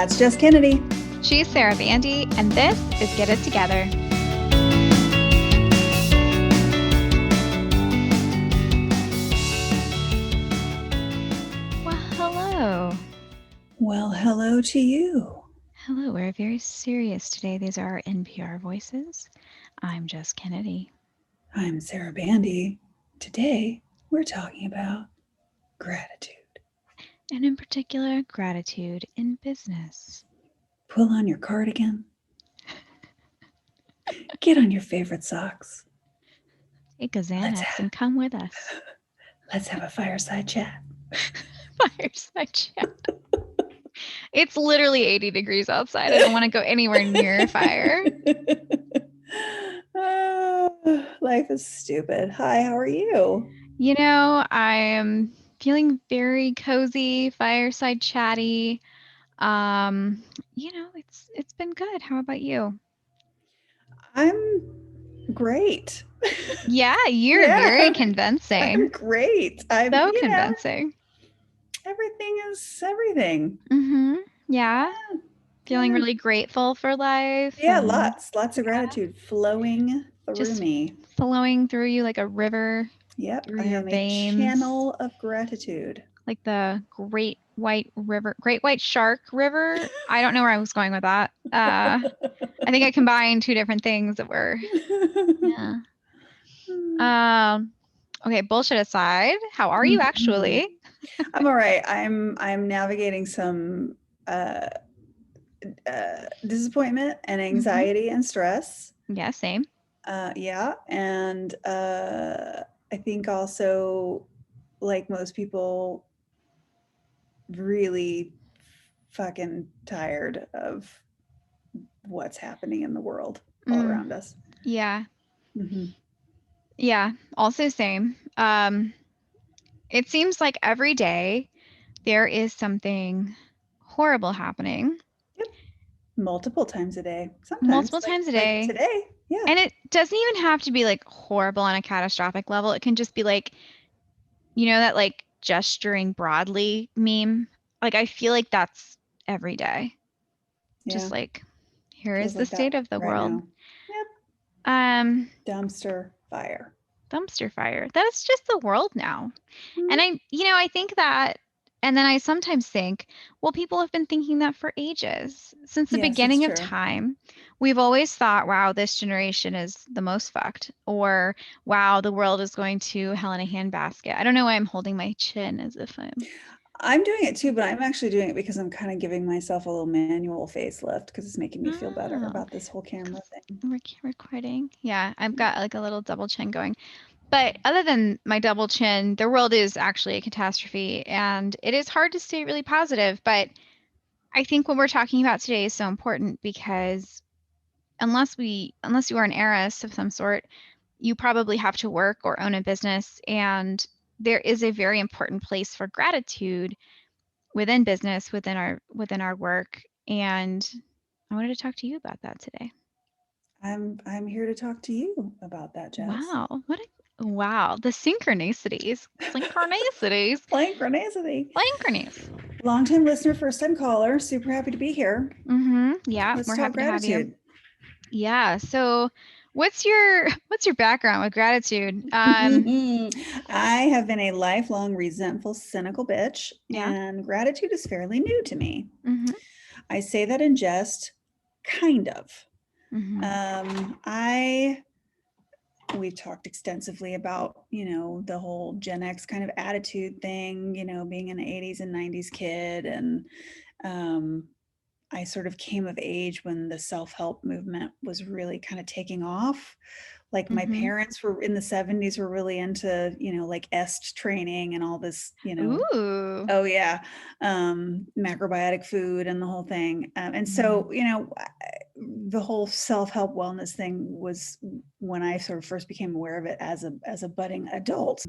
That's Jess Kennedy. She's Sarah Bandy, and this is Get It Together. Well, hello. Well, hello to you. Hello, we're very serious today. These are our NPR voices. I'm Jess Kennedy. I'm Sarah Bandy. Today, we're talking about gratitude. And in particular, gratitude in business. Pull on your cardigan. Get on your favorite socks. Take a Xanax and come with us. Let's have a fireside chat. Fireside chat. It's literally 80 degrees outside. I don't want to go anywhere near a fire. Life is stupid. Hi, how are you? You know, I am feeling very cozy, fireside chatty. It's been good. How about you? I'm great. Yeah, you're very convincing. I'm great. I'm so convincing. Everything is everything. Mm-hmm. Yeah. Feeling really grateful for life. Yeah, lots of gratitude flowing through me. Flowing through you like a river. Yep, through I your am veins. a channel of gratitude. Like the Great White Shark River. I don't know where I was going with that. I think I combined two different things that were, yeah. Okay, bullshit aside, how are you actually? I'm all right. I'm navigating some disappointment and anxiety and stress. Yeah, same. Yeah, and I think also, like most people, really fucking tired of what's happening in the world all around us. Yeah. Mm-hmm. Yeah, also same. It seems like every day there is something horrible happening. Yep. Multiple times a day. Sometimes. Multiple times a day. Like today. Yeah. And it doesn't even have to be like horrible on a catastrophic level. It can just be like, you know, that like gesturing broadly meme. Like I feel like that's every day. Yeah. Just like, here is the state of the world. Now. Yep. Dumpster fire. Dumpster fire. That's just the world now. Mm-hmm. And I think that, and then I sometimes think, well, people have been thinking that for ages. Since the beginning of time, we've always thought, wow, this generation is the most fucked. Or, wow, the world is going to hell in a handbasket. I don't know why I'm holding my chin as if I'm doing it too, but I'm actually doing it because I'm kind of giving myself a little manual facelift because it's making me feel better about this whole camera thing. Recording. Yeah, I've got like a little double chin going. But other than my double chin, the world is actually a catastrophe, and it is hard to stay really positive. But I think what we're talking about today is so important because unless you are an heiress of some sort, you probably have to work or own a business, and there is a very important place for gratitude within business, within our work. And I wanted to talk to you about that today. I'm here to talk to you about that, Jess. Wow, the synchronicities. Long-time listener, first-time caller. Super happy to be here. Yeah, let's we're talk happy gratitude. To have you. Yeah. So, what's your background with gratitude? I have been a lifelong resentful, cynical bitch, and gratitude is fairly new to me. I say that in jest, kind of. We've talked extensively about, the whole Gen X kind of attitude thing, being an 80s and 90s kid. And I sort of came of age when the self-help movement was really kind of taking off. Like my parents were in the 70s were really into, like EST training and all this, Ooh. Oh yeah. Macrobiotic food and the whole thing. And so, the whole self-help wellness thing was when I sort of first became aware of it as a budding adult.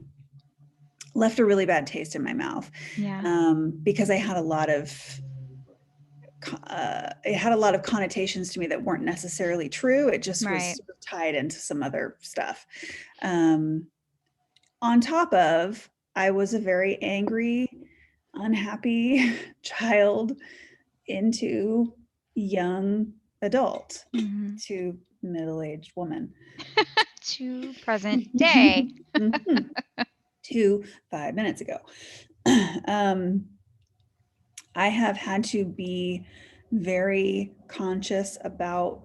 Left a really bad taste in my mouth. Yeah. Because I had a lot of it had a lot of connotations to me that weren't necessarily true. It just was sort of tied into some other stuff. On top of, I was a very angry, unhappy child into young adult Mm-hmm. to middle-aged woman. To present day. To 5 minutes ago. I have had to be very conscious about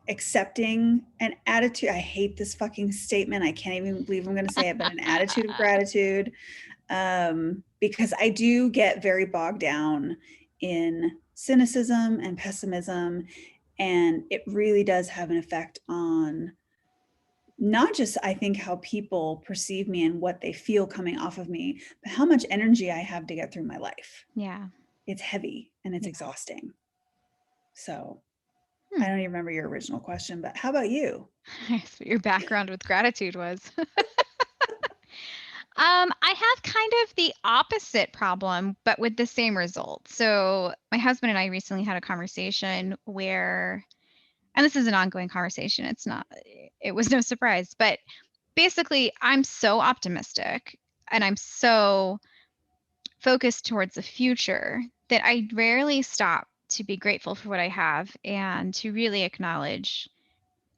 accepting an attitude. I hate this fucking statement. I can't even believe I'm going to say it, but an attitude of gratitude. Because I do get very bogged down in cynicism and pessimism. And it really does have an effect on not just, I think, how people perceive me and what they feel coming off of me, but how much energy I have to get through my life. Yeah. It's heavy and it's exhausting. So I don't even remember your original question, but how about you? That's what your background with gratitude was. I have kind of the opposite problem, but with the same result. So my husband and I recently had a conversation where, and this is an ongoing conversation. It was no surprise, but basically I'm so optimistic and I'm so focused towards the future that I rarely stop to be grateful for what I have and to really acknowledge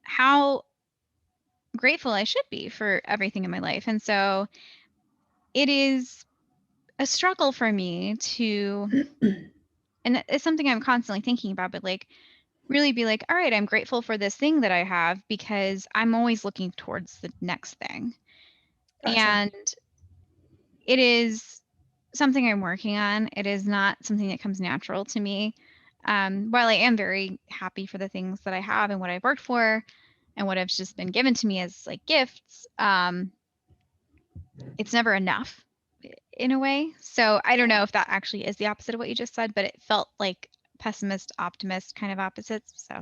how grateful I should be for everything in my life. And so it is a struggle for me to, and it's something I'm constantly thinking about, but like really be like, all right, I'm grateful for this thing that I have because I'm always looking towards the next thing. Gotcha. And it is something I'm working on. It is not something that comes natural to me. While I am very happy for the things that I have and what I've worked for and what have just been given to me as like gifts, it's never enough in a way. So I don't know if that actually is the opposite of what you just said, but it felt like pessimist, optimist kind of opposites. So no,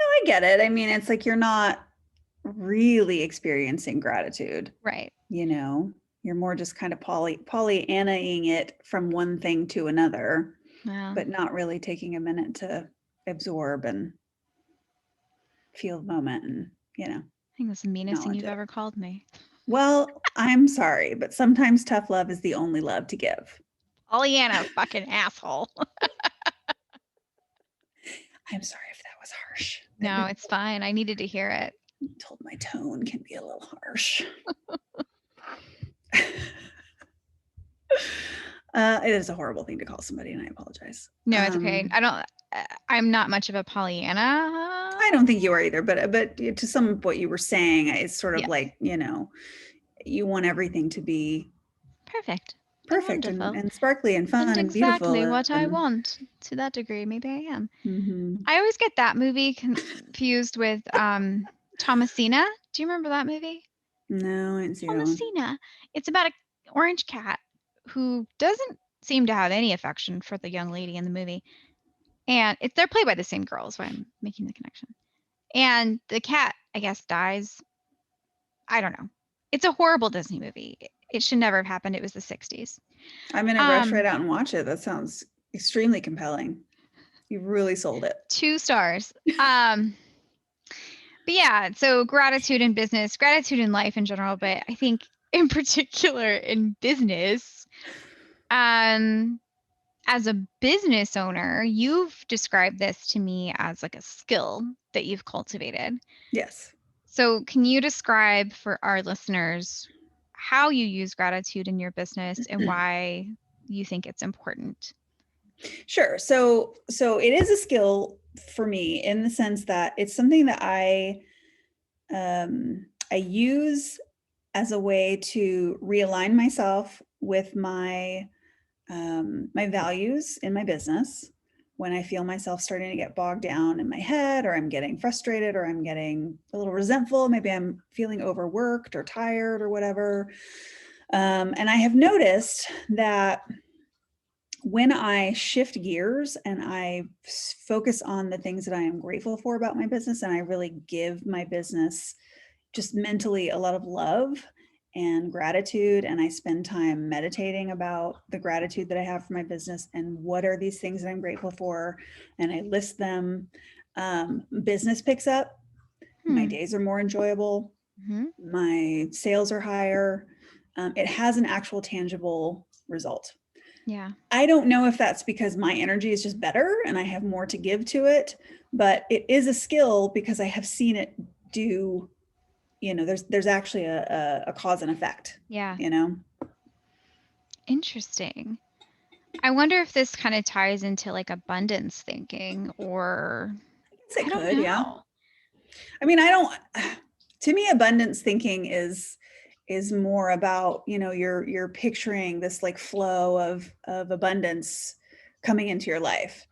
I get it. I mean, it's like you're not really experiencing gratitude. right. You know, you're more just kind of Pollyannaing it from one thing to another, but not really taking a minute to absorb and feel the moment and, you know. I think that's the meanest thing you've ever called me. Well, I'm sorry, but sometimes tough love is the only love to give. Pollyanna, fucking asshole. I'm sorry if that was harsh. No, it's fine. I needed to hear it. I'm told my tone can be a little harsh. It is a horrible thing to call somebody, and I apologize. No, it's okay. I'm not much of a Pollyanna. I don't think you are either, but to some of what you were saying, it's sort of like, you know, you want everything to be perfect and sparkly and fun and beautiful. Exactly what I want to that degree. Maybe I am. Mm-hmm. I always get that movie confused with Thomasina. Do you remember that movie? No, I didn't see Thomasina. that one. It's about an orange cat who doesn't seem to have any affection for the young lady in the movie. And they're played by the same girls, so I'm making the connection. And the cat, I guess, dies. I don't know. It's a horrible Disney movie. It should never have happened. It was the 60s. I'm going to rush right out and watch it. That sounds extremely compelling. You really sold it. 2 stars. But yeah, so gratitude in business, gratitude in life in general, but I think in particular in business, as a business owner, you've described this to me as like a skill that you've cultivated. Yes. So can you describe for our listeners how you use gratitude in your business and why you think it's important? Sure. So it is a skill for me in the sense that it's something that I use as a way to realign myself with my my values in my business when I feel myself starting to get bogged down in my head, or I'm getting frustrated, or I'm getting a little resentful. Maybe I'm feeling overworked or tired or whatever. And I have noticed that when I shift gears and I focus on the things that I am grateful for about my business, and I really give my business just mentally a lot of love and gratitude, and I spend time meditating about the gratitude that I have for my business and what are these things that I'm grateful for, and I list them, business picks up. My days are more enjoyable. My sales are higher. It has an actual tangible result. Yeah. I don't know if that's because my energy is just better and I have more to give to it, but it is a skill because I have seen it do, there's actually a cause and effect, Yeah. Interesting. I wonder if this kind of ties into like abundance thinking, or I guess I it don't could, yeah. know. I mean, to me, abundance thinking is more about, you're picturing this like flow of abundance coming into your life.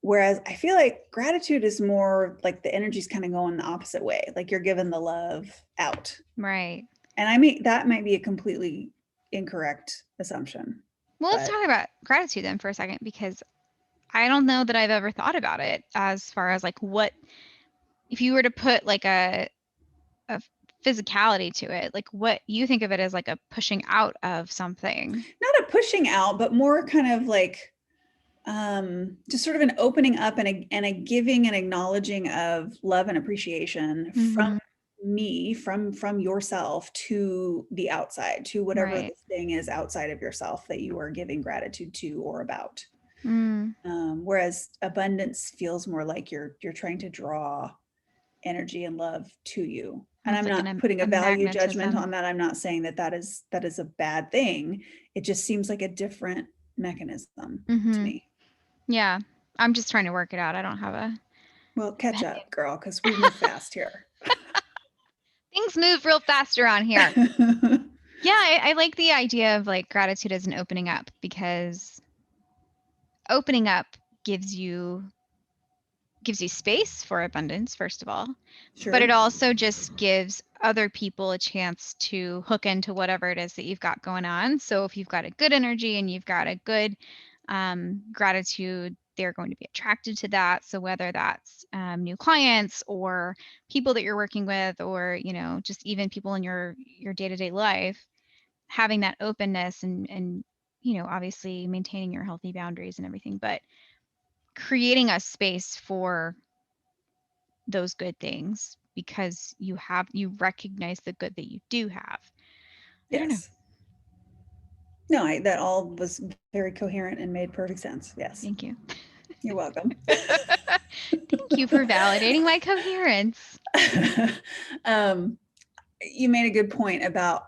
Whereas I feel like gratitude is more like the energy's kind of going the opposite way. Like you're giving the love out. Right. And I mean, that might be a completely incorrect assumption, Well, let's but talk about gratitude then for a second, because I don't know that I've ever thought about it as far as like what if you were to put like a physicality to it, like what you think of it as like a pushing out of something. not a pushing out, but more kind of like just sort of an opening up and a giving and acknowledging of love and appreciation from Mm-hmm. me, from yourself to the outside, to whatever Right. this thing is outside of yourself that you are giving gratitude to or about. Mm. Whereas abundance feels more like you're trying to draw energy and love to you. And It's I'm like not putting a a value judgment magnetism. on that. I'm not saying that is a bad thing. It just seems like a different mechanism to Mm-hmm. me. Yeah. I'm just trying to work it out. I don't have a Well, catch up, girl, because we move fast here. things move real fast around here. Yeah, I like the idea of like gratitude as an opening up, because opening up gives you gives you space for abundance, first of all, but it Sure. also just gives other people a chance to hook into whatever it is that you've got going on. So if you've got a good energy and you've got a good gratitude, they're going to be attracted to that. So whether that's new clients or people that you're working with, or just even people in your day-to-day life, having that openness and obviously maintaining your healthy boundaries and everything, but creating a space for those good things because you recognize the good that you do have. I don't know. Yes. No, that all was very coherent and made perfect sense. Yes. Thank you. You're welcome. Thank you for validating my coherence. um, you made a good point about,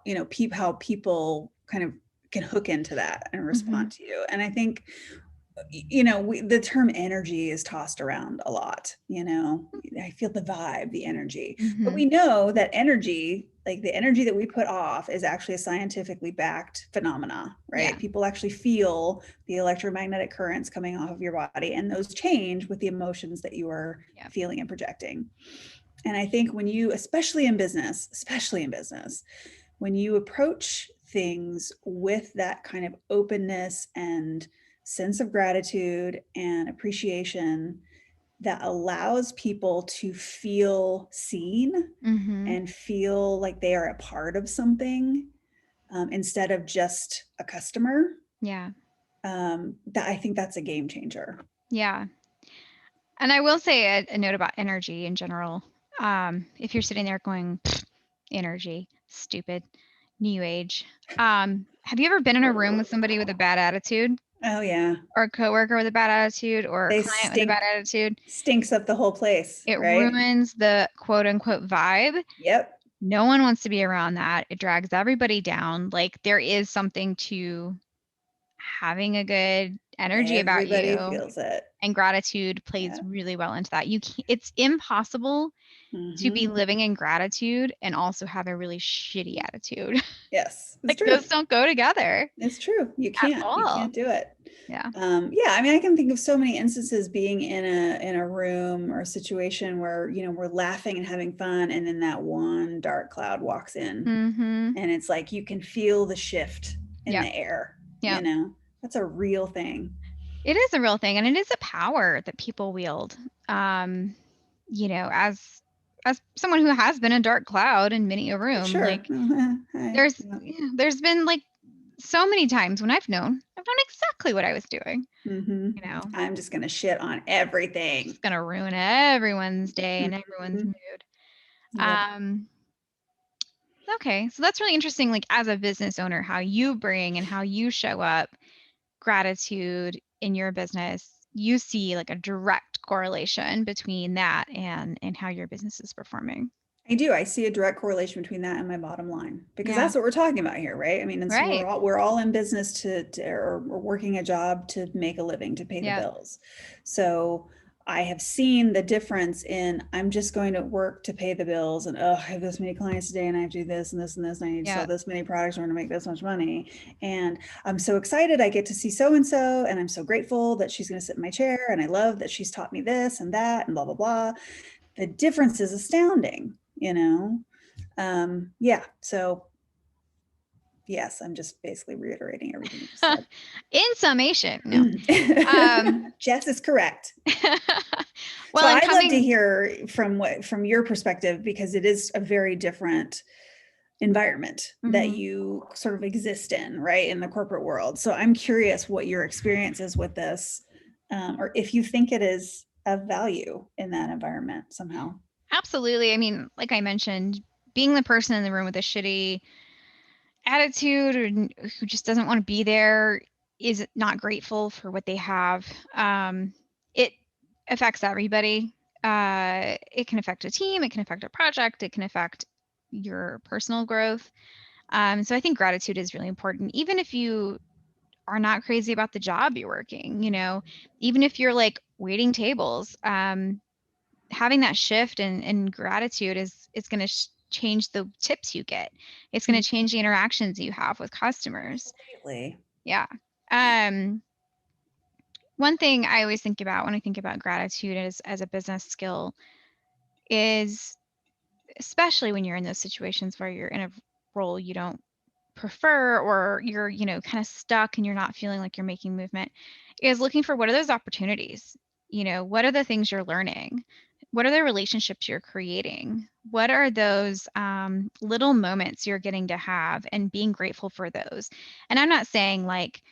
how people kind of can hook into that and Mm-hmm. respond to you. And I think, the term energy is tossed around a lot. I feel the vibe, the energy, but Mm-hmm. we know that energy, like the energy that we put off, is actually a scientifically backed phenomena, Yeah. right? People actually feel the electromagnetic currents coming off of your body, and those change with the emotions that you are Yeah. feeling and projecting. And I think when you, especially in business, when you approach things with that kind of openness and sense of gratitude and appreciation, that allows people to feel seen Mm-hmm. and feel like they are a part of something, instead of just a customer, Yeah. that I think that's a game changer. Yeah. And I will say a note about energy in general. If you're sitting there going, energy, stupid, new age. Have you ever been in a room with somebody with a bad attitude, Oh yeah, or a coworker with a bad attitude, or a they client with a bad attitude? stinks up the whole place, It right? ruins the quote unquote vibe. Yep. No one wants to be around that. It drags everybody down. Like there is something to having a good energy about Everybody you, feels it. and gratitude plays Yeah. really well into that. It's impossible to be Mm-hmm. living in gratitude and also have a really shitty attitude. Yes, it's Like true. those don't go together It's true. You at can't. You all. can't do it. Yeah. Yeah, I mean, I can think of so many instances being in a room or a situation where we're laughing and having fun, and then that one dark cloud walks in, Mhm. and it's like you can feel the shift in Yep. the air. Yep. That's a real thing. It is a real thing, and it is a power that people wield. Um, as someone who has been a dark cloud in many a room, Sure. like Hi. there's Yeah. there's been like so many times when I've known exactly what I was doing. Mm-hmm. You know, I'm just gonna shit on everything. just gonna ruin everyone's day and everyone's Mhm. mood. Yep. Um, okay, so that's really interesting. Like as a business owner, how you bring and how you show up gratitude in your business, you see like a direct correlation between that and how your business is performing. I do. I see a direct correlation between that and my bottom line, because Yeah. that's what we're talking about here, right? I mean, it's, Right. we're all in business or working a job to make a living, to pay the Yeah. bills. So I have seen the difference in, I'm just going to work to pay the bills, and oh, I have this many clients today, and I have to do this and this and this, and I need to Yeah. sell this many products, I'm going to make this much money. And I'm so excited I get to see so and so, and I'm so grateful that she's going to sit in my chair, and I love that she's taught me this and that and blah blah blah. The difference is astounding, you know. Yeah, so yes, I'm just basically reiterating everything you just said. In summation, no. Jess is correct. Well, So and I'd love to coming, hear from your perspective, because it is a very different environment that Mhm. you sort of exist in, right, in the corporate world. So I'm curious what your experience is with this, or if you think it is of value in that environment somehow. Absolutely. I mean, like I mentioned, being the person in the room with a shitty attitude or who just doesn't want to be there, is not grateful for what they have. It affects everybody. It can affect a team, it can affect a project, it can affect your personal growth. So I think gratitude is really important, even if you are not crazy about the job you're working, even if you're like waiting tables. Having that shift in gratitude is going to change the tips you get. It's going to change the interactions you have with customers. Completely. Yeah. Um, One thing I always think about when I think about gratitude as a business skill is, especially when you're in those situations where you're in a role you don't prefer, or you're, kind of stuck and you're not feeling like you're making movement, is looking for what are those opportunities? What are the things you're learning? What are the relationships you're creating? What are those little moments you're getting to have, and being grateful for those? And I'm not saying like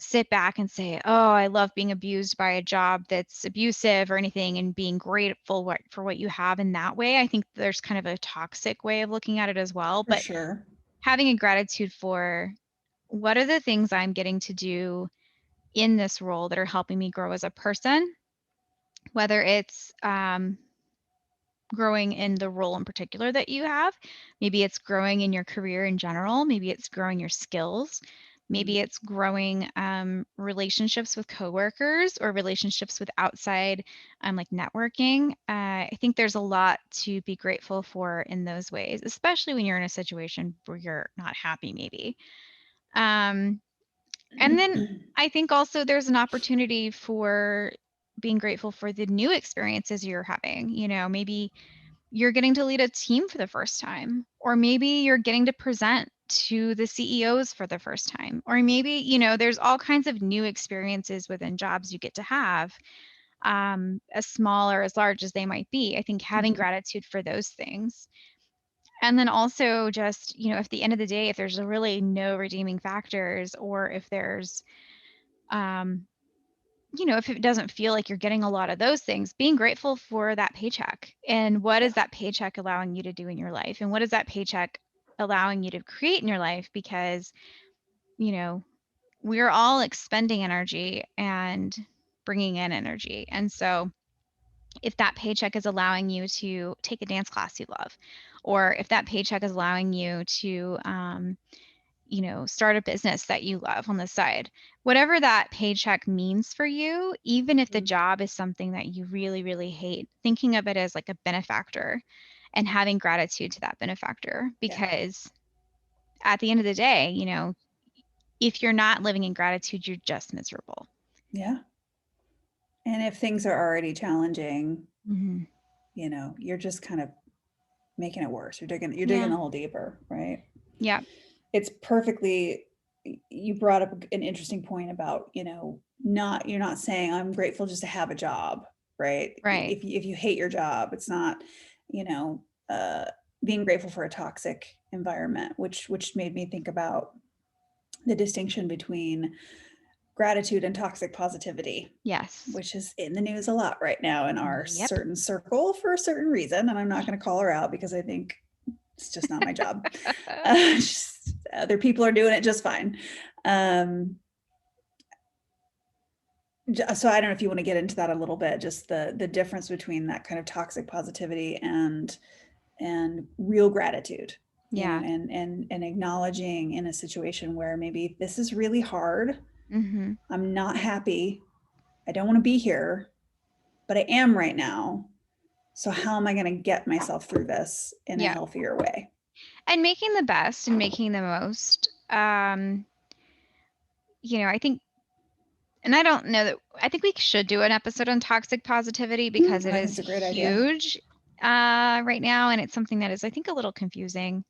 sit back and say, oh, I love being abused by a job that's abusive or anything, and being grateful for what you have in that way. I think there's kind of a toxic way of looking at it as well. For But sure. having a gratitude for what are the things I'm getting to do in this role that are helping me grow as a person, whether it's growing in the role in particular that you have. Maybe it's growing in your career in general. Maybe it's growing your skills. Maybe it's growing relationships with coworkers, or relationships with outside, like networking. I think there's a lot to be grateful for in those ways, especially when you're in a situation where you're not happy, maybe. Um, and then I think also there's an opportunity for being grateful for the new experiences you're having. Maybe you're getting to lead a team for the first time, or maybe you're getting to present to the CEOs for the first time, or maybe, there's all kinds of new experiences within jobs you get to have, as small or as large as they might be. I think having gratitude for those things. And then also just, if the end of the day, if there's really no redeeming factors, or if there's, um, if it doesn't feel like you're getting a lot of those things, being grateful for that paycheck, and what is that paycheck allowing you to do in your life, and what is that paycheck allowing you to create in your life? Because, we're all expending energy and bringing in energy. And so if that paycheck is allowing you to take a dance class you love, or if that paycheck is allowing you to, start a business that you love on the side, whatever that paycheck means for you, even if the job is something that you really, really hate, thinking of it as like a benefactor and having gratitude to that benefactor. Because at the end of the day, if you're not living in gratitude, you're just miserable. Yeah. And if things are already challenging, Mm-hmm. you're just kind of making it worse. You're digging Yeah. the hole deeper, right? Yeah. It's perfectly, you brought up an interesting point about, you're not saying I'm grateful just to have a job, right? Right. If you hate your job, it's not, you know, uh, being grateful for a toxic environment, which made me think about the distinction between gratitude and toxic positivity, Yes. which is in the news a lot right now in our Yep. certain circle for a certain reason. And I'm not going to call her out because I think it's just not my job. Other people are doing it just fine. So I don't know if you want to get into that a little bit, just the difference between that kind of toxic positivity and real gratitude, Yeah. and acknowledging in a situation where maybe this is really hard. Mm-hmm. I'm not happy. I don't want to be here, but I am right now. So how am I going to get myself through this in a Yeah. healthier way? And making the best and making the most. I think, and I don't know that, I think we should do an episode on toxic positivity because it I think is it's a great idea. huge right now. And it's something that is, I think, a little confusing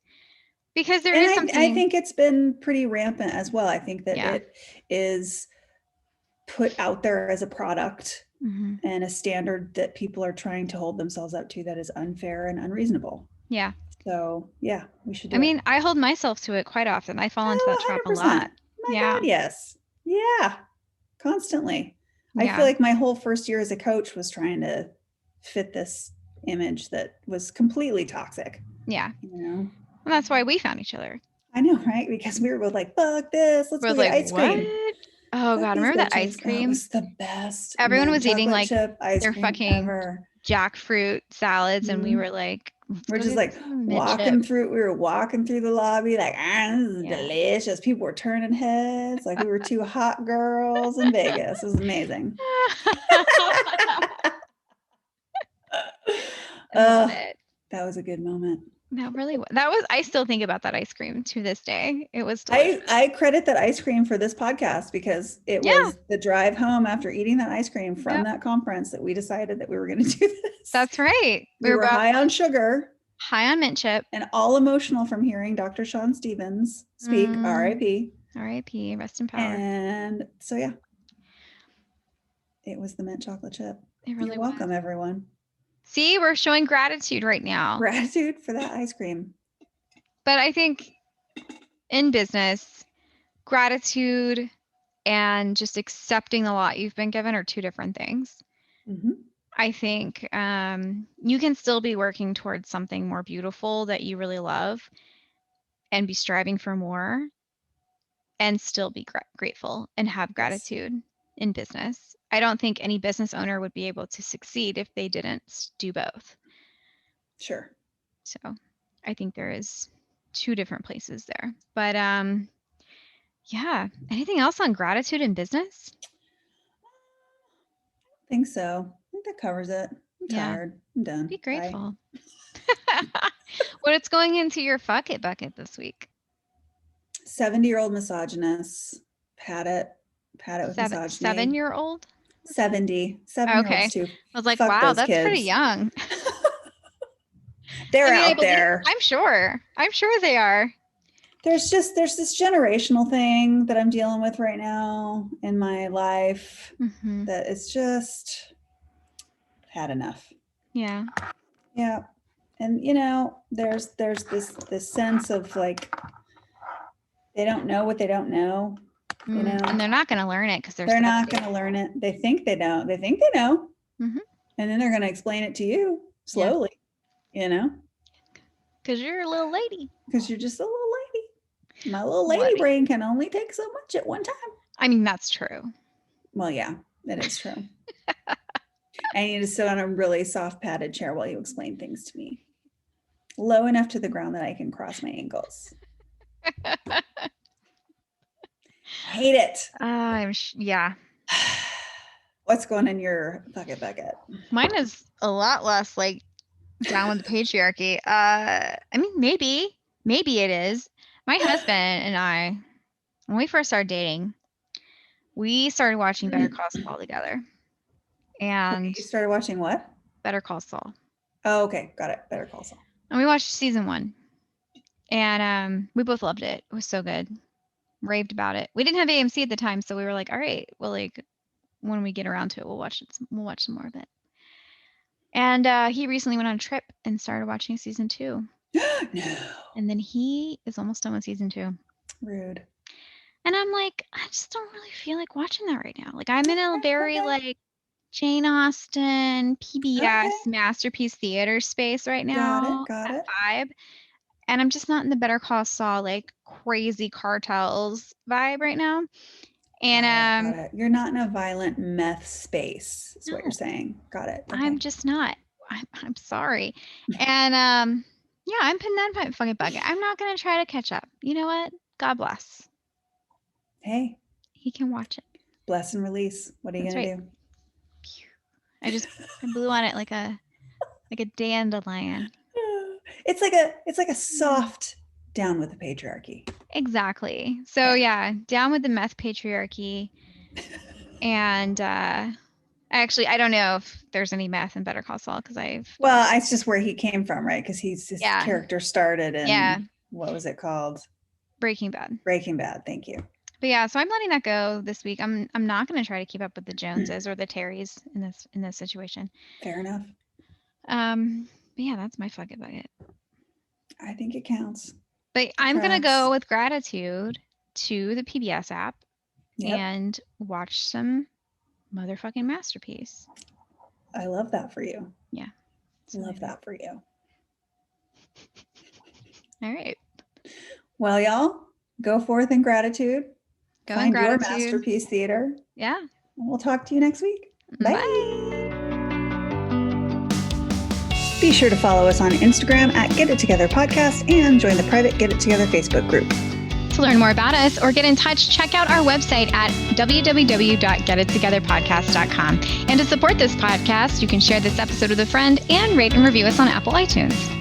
because there And is I something. think it's been pretty rampant as well. I think that Yeah. it is put out there as a product Mm-hmm. and a standard that people are trying to hold themselves up to that is unfair and unreasonable. Yeah. So yeah, we should do I it. mean, I hold myself to it quite often. I fall into that trap Oh, a lot. 100%. My Yeah. God, yes. Yeah, constantly. I Yeah. feel like my whole first year as a coach was trying to fit this image that was completely toxic. Yeah. And that's why we found each other. I know, right? Because we were both like, fuck this, let's We're go get like, ice what? cream. Oh Fuck God, these remember that bitches. ice Oh, it cream? was the best Everyone mint was eating chocolate like chip ice their cream fucking ever. jackfruit salads, and we were like, let's We're go just get like some mint chip. we were walking through the lobby like, this is delicious. People were turning heads like we were two hot girls in Vegas. It was amazing. I love it. That was a good moment. I still think about that ice cream to this day. It was delicious. I credit that ice cream for this podcast because it was the drive home after eating that ice cream from that conference that we decided that we were going to do this. That's right. We were high on sugar. High on mint chip. And all emotional from hearing Dr. Sean Stevens speak, R.I.P. R.I.P. Rest in power. And so, yeah, it was the mint chocolate chip. You're welcome, everyone. See, we're showing gratitude right now. Gratitude for that ice cream. But I think in business, gratitude and just accepting the lot you've been given are two different things. Mm-hmm. I think you can still be working towards something more beautiful that you really love and be striving for more and still be grateful and have gratitude in business. I don't think any business owner would be able to succeed if they didn't do both. Sure. So I think there is two different places there. But yeah, anything else on gratitude in business? I think so. I think that covers it. I'm tired. I'm done. Be grateful. What's going into your fuck it bucket this week? 70-year-old misogynist. Pat it with misogyny. 7-year-old? 70. 7-year-olds too. I was like, fuck wow, that's kids. pretty young. They're out there. I'm sure they are. There's this generational thing that I'm dealing with right now in my life that it's just had enough. Yeah. Yeah. And there's this sense of like they don't know what they don't know. And they're not going to learn it because they're not going to learn it. They think they don't. They think they know. And then they're going to explain it to you slowly. Because you're a little lady. Because you're just a little lady. My little lady brain can only take so much at one time. I mean, that's true. Well, yeah, that is true. I need to sit on a really soft padded chair while you explain things to me. Low enough to the ground that I can cross my ankles. Hate it. Yeah. What's going in your bucket? Mine is a lot less like down with the patriarchy. I mean, maybe it is. My husband and I, when we first started dating, we started watching Better Call Saul together. And you started watching what? Better Call Saul. Oh, okay. Got it. Better Call Saul. And we watched season 1. And we both loved it. It was so good. Raved about it. We didn't have AMC at the time, so we were like, all right, well, like when we get around to it, we'll watch some more of it. And he recently went on a trip and started watching season 2. No. And then he is almost done with season 2. Rude. And I'm like, I just don't really feel like watching that right now. Like I'm in a very like Jane Austen, PBS, Masterpiece Theater space right now. Got it. Vibe. And I'm just not in the Better Call Saul like crazy cartels vibe right now. And Got it. You're not in a violent meth space, is what you're no, saying. Got it. I'm Okay. just not. I'm sorry. And yeah, I'm putting that in my fucking bucket. I'm not gonna try to catch up. You know what? God bless. Hey, He can watch it. bless and release. What are you That's gonna right. do? I blew on it like a dandelion. It's like a soft down with the patriarchy. Exactly. So yeah, down with the meth patriarchy. And I don't know if there's any meth in Better Call Saul because Well, it's just where he came from, right? Because his yeah, character started in yeah, what was it called? Breaking Bad. Breaking Bad. Thank you. But yeah, so I'm letting that go this week. I'm not going to try to keep up with the Joneses or the Terrys in this situation. Fair enough. But yeah, that's my fuck it bucket. I think it counts. But I'm going to go with gratitude to the PBS app and watch some motherfucking masterpiece. I love that for you. Yeah. Love that for you. All right. Well, y'all, go forth in gratitude. Find your masterpiece theater. Yeah. And we'll talk to you next week. Bye. Be sure to follow us on Instagram at Get It Together Podcast and join the private Get It Together Facebook group. To learn more about us or get in touch, check out our website at www.getittogetherpodcast.com. And to support this podcast, you can share this episode with a friend and rate and review us on Apple iTunes.